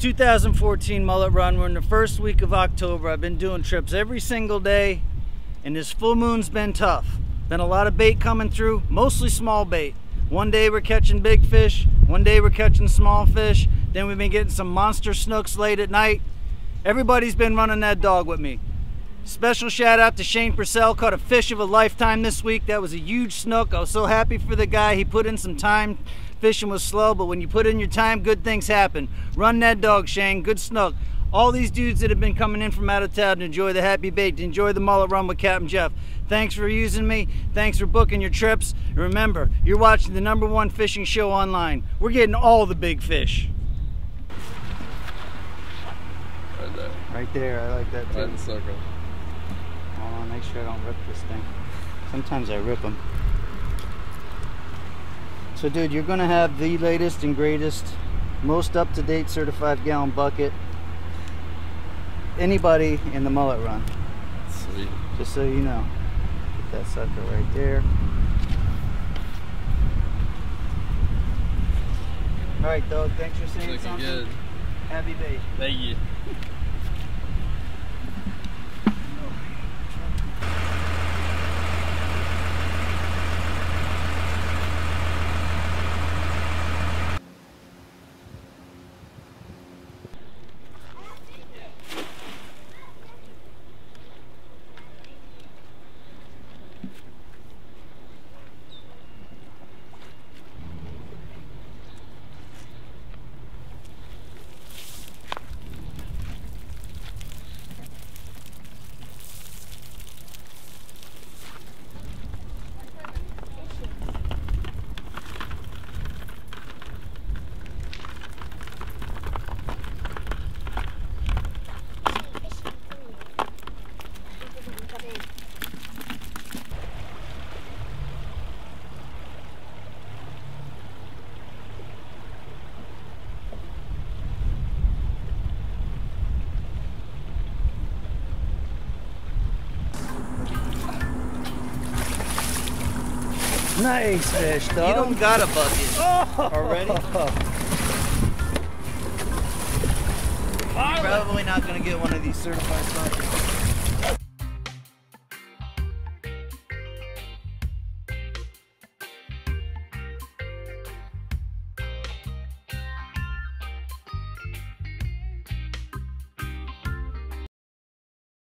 2014 mullet run. We're in the first week of October. I've been doing trips every single day, and this full moon's been tough. Been a lot of bait coming through, mostly small bait. One day we're catching big fish, one day we're catching small fish, then we've been getting some monster snooks late at night. Everybody's been running that dog with me. Special shout out to Shane Purcell, caught a fish of a lifetime this week. That was a huge snook. I was so happy for the guy. He put in some time. Fishing was slow, but when you put in your time, good things happen. Run that dog, Shane. Good snook. All these dudes that have been coming in from out of town to enjoy the happy bait, to enjoy the mullet run with Captain Jeff. Thanks for using me. Thanks for booking your trips. And remember, you're watching the #1 fishing show online. We're getting all the big fish. Right there. Right there. I like that too. Right in the circle. Hold on, make sure I don't rip this thing. Sometimes I rip them. So dude, you're gonna have the latest and greatest, most up-to-date certified gallon bucket anybody in the mullet run. Sweet. Just so you know. Put that sucker right there. Alright dog, thanks for saying Looking something. good. Happy bait. Thank you. Nice fish, dog. You don't got a bucket already? You're probably not going to get one of these certified buckets.